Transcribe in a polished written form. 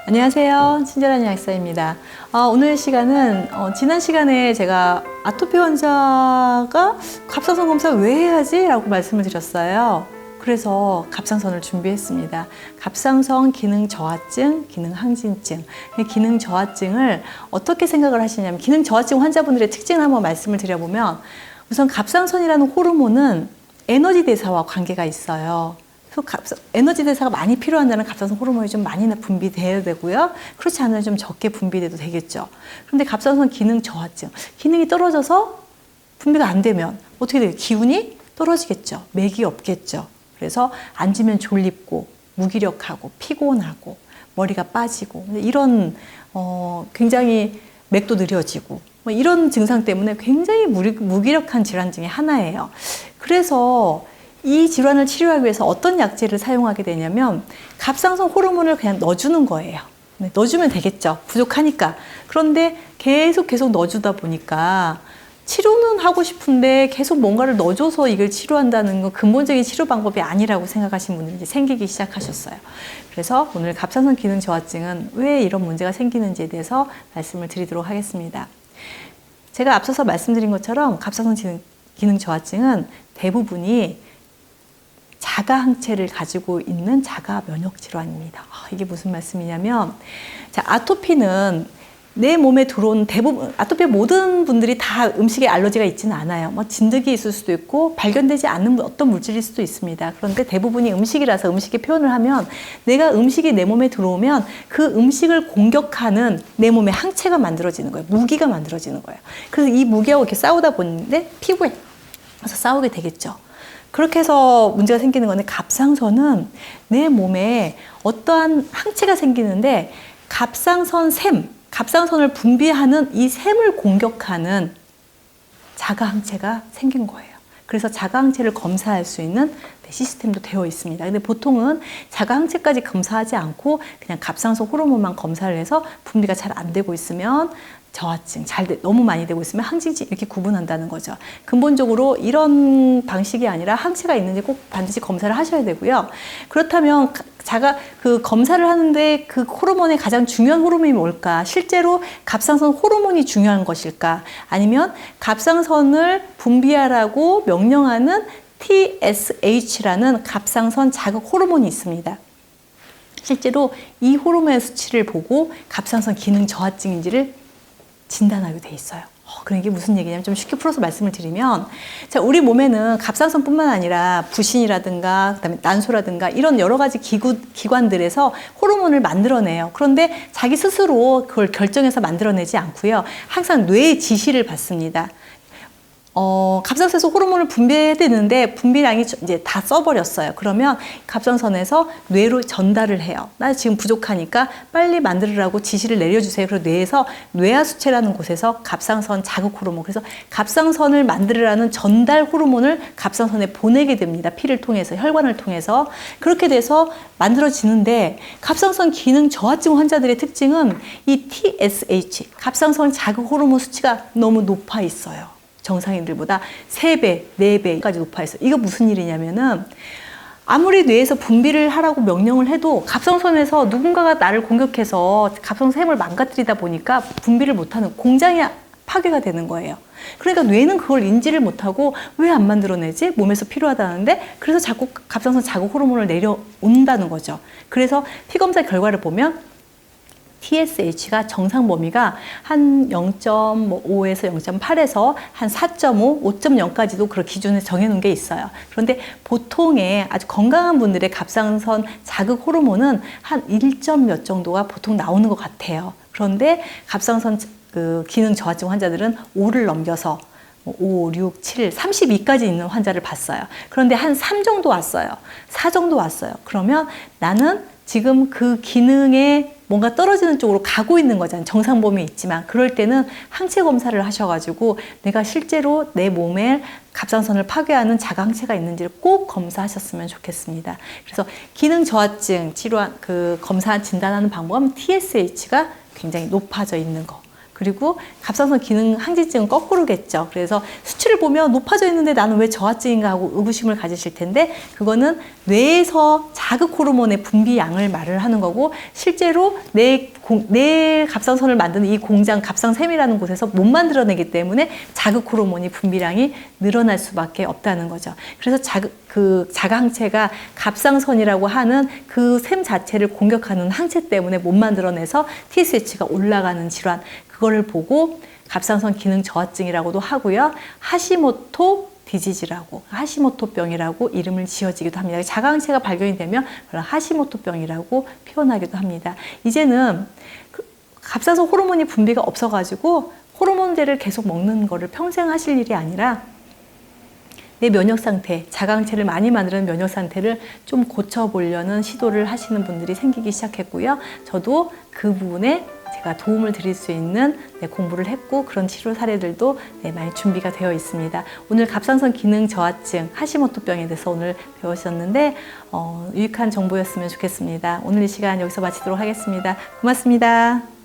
안녕하세요. 친절한 약사입니다. 오늘 시간은 지난 시간에 제가 아토피 환자가 갑상선 검사 왜 해야지? 라고 말씀을 드렸어요. 그래서 갑상선을 준비했습니다. 갑상선 기능 저하증, 기능 항진증. 기능 저하증을 어떻게 생각을 하시냐면, 기능 저하증 환자분들의 특징을 한번 말씀을 드려보면, 우선 갑상선이라는 호르몬은 에너지 대사와 관계가 있어요. 에너지 대사가 많이 필요한 갑상선 호르몬이 좀 많이 분비돼야 되고요. 그렇지 않으면 좀 적게 분비돼도 되겠죠. 그런데 갑상선 기능 저하증, 기능이 떨어져서 분비가 안 되면 어떻게 돼요? 기운이 떨어지겠죠. 맥이 없겠죠. 그래서 앉으면 졸립고 무기력하고 피곤하고 머리가 빠지고 이런 굉장히 맥도 느려지고 이런 증상 때문에 굉장히 무기력한 질환 중에 하나예요. 그래서 이 질환을 치료하기 위해서 어떤 약제를 사용하게 되냐면 갑상선 호르몬을 그냥 넣어주는 거예요. 넣어주면 되겠죠. 부족하니까. 그런데 계속 넣어주다 보니까 치료는 하고 싶은데 계속 뭔가를 넣어줘서 이걸 치료한다는 건 근본적인 치료 방법이 아니라고 생각하시는 분들이 이제 생기기 시작하셨어요. 그래서 오늘 갑상선 기능 저하증은 왜 이런 문제가 생기는지에 대해서 말씀을 드리도록 하겠습니다. 제가 앞서서 말씀드린 것처럼 갑상선 기능 저하증은 대부분이 자가 항체를 가지고 있는 자가 면역 질환입니다. 이게 무슨 말씀이냐면, 자, 아토피는 내 몸에 들어온 대부분, 아토피 모든 분들이 다 음식에 알러지가 있지는 않아요. 진드기 있을 수도 있고 발견되지 않는 어떤 물질일 수도 있습니다. 그런데 대부분이 음식이라서 음식의 표현을 하면, 내가 음식이 내 몸에 들어오면 그 음식을 공격하는 내 몸에 항체가 만들어지는 거예요. 무기가 만들어지는 거예요. 그래서 이 무기하고 이렇게 싸우다 보는데 피부에 가서 싸우게 되겠죠. 그렇게 해서 문제가 생기는 건데, 갑상선은 내 몸에 어떠한 항체가 생기는데 갑상선을 분비하는 이 샘을 공격하는 자가 항체가 생긴 거예요. 그래서 자가 항체를 검사할 수 있는 시스템도 되어 있습니다. 근데 보통은 자가 항체까지 검사하지 않고 그냥 갑상선 호르몬만 검사를 해서 분비가 잘 안 되고 있으면 저하증, 너무 많이 되고 있으면 항진증 이렇게 구분한다는 거죠. 근본적으로 이런 방식이 아니라 항체가 있는지 꼭 반드시 검사를 하셔야 되고요. 그렇다면 검사를 하는데 그 호르몬의 가장 중요한 호르몬이 뭘까? 실제로 갑상선 호르몬이 중요한 것일까? 아니면 갑상선을 분비하라고 명령하는 TSH라는 갑상선 자극 호르몬이 있습니다. 실제로 이 호르몬의 수치를 보고 갑상선 기능 저하증인지를 진단하게 돼 있어요. 그럼 이게 무슨 얘기냐면, 좀 쉽게 풀어서 말씀을 드리면, 자, 우리 몸에는 갑상선뿐만 아니라 부신이라든가 그다음에 난소라든가 이런 여러 가지 기관들에서 호르몬을 만들어내요. 그런데 자기 스스로 그걸 결정해서 만들어내지 않고요. 항상 뇌의 지시를 받습니다. 갑상선에서 호르몬을 분비해야 되는데 분비량이 이제 다 써버렸어요. 그러면 갑상선에서 뇌로 전달을 해요. 나 지금 부족하니까 빨리 만들으라고 지시를 내려주세요. 그리고 뇌에서 뇌하수체라는 곳에서 갑상선 자극 호르몬, 그래서 갑상선을 만들으라는 전달 호르몬을 갑상선에 보내게 됩니다. 피를 통해서, 혈관을 통해서. 그렇게 돼서 만들어지는데, 갑상선 기능 저하증 환자들의 특징은 이 TSH, 갑상선 자극 호르몬 수치가 너무 높아 있어요. 정상인들보다 3배, 4배까지 높아 있어요. 이거 무슨 일이냐면은, 아무리 뇌에서 분비를 하라고 명령을 해도 갑상선에서 누군가가 나를 공격해서 갑상선 샘을 망가뜨리다 보니까 분비를 못하는, 공장이 파괴가 되는 거예요. 그러니까 뇌는 그걸 인지를 못하고 왜 안 만들어내지? 몸에서 필요하다는데, 그래서 자꾸 갑상선 자극 호르몬을 내려온다는 거죠. 그래서 피검사 결과를 보면 TSH가 정상 범위가 한 0.5에서 0.8에서 한 4.5, 5.0까지도 그런 기준을 정해놓은 게 있어요. 그런데 보통의 아주 건강한 분들의 갑상선 자극 호르몬은 한 1점 몇 정도가 보통 나오는 것 같아요. 그런데 갑상선 기능 저하증 환자들은 5를 넘겨서 5, 6, 7, 32까지 있는 환자를 봤어요. 그런데 한 3 정도 왔어요. 4 정도 왔어요. 그러면 나는 지금 그 기능에 뭔가 떨어지는 쪽으로 가고 있는 거잖아요. 정상 범위에 있지만. 그럴 때는 항체 검사를 하셔가지고 내가 실제로 내 몸에 갑상선을 파괴하는 자가 항체가 있는지를 꼭 검사하셨으면 좋겠습니다. 그래서 기능 저하증 검사 진단하는 방법은 TSH가 굉장히 높아져 있는 거. 그리고 갑상선 기능 항진증은 거꾸로겠죠. 그래서 수치를 보면 높아져 있는데 나는 왜 저하증인가 하고 의구심을 가지실 텐데 그거는 뇌에서 자극 호르몬의 분비량을 말을 하는 거고 실제로 내 갑상선을 만드는 이 공장 갑상샘이라는 곳에서 못 만들어내기 때문에 자극 호르몬이 분비량이 늘어날 수밖에 없다는 거죠. 그래서 자가 항체가 갑상선이라고 하는 그 샘 자체를 공격하는 항체 때문에 못 만들어내서 TSH가 올라가는 질환, 그거를 보고 갑상선 기능 저하증이라고도 하고요. 하시모토 디지즈라고, 하시모토병이라고 이름을 지어지기도 합니다. 자가항체가 발견이 되면 그런 하시모토병이라고 표현하기도 합니다. 이제는 갑상선 호르몬이 분비가 없어가지고 호르몬제를 계속 먹는 거를 평생 하실 일이 아니라 내 면역 상태, 자가항체를 많이 만드는 면역 상태를 좀 고쳐보려는 시도를 하시는 분들이 생기기 시작했고요. 저도 그 부분에 제가 도움을 드릴 수 있는 공부를 했고 그런 치료 사례들도 많이 준비가 되어 있습니다. 오늘 갑상선 기능 저하증, 하시모토병에 대해서 오늘 배우셨는데 유익한 정보였으면 좋겠습니다. 오늘 이 시간 여기서 마치도록 하겠습니다. 고맙습니다.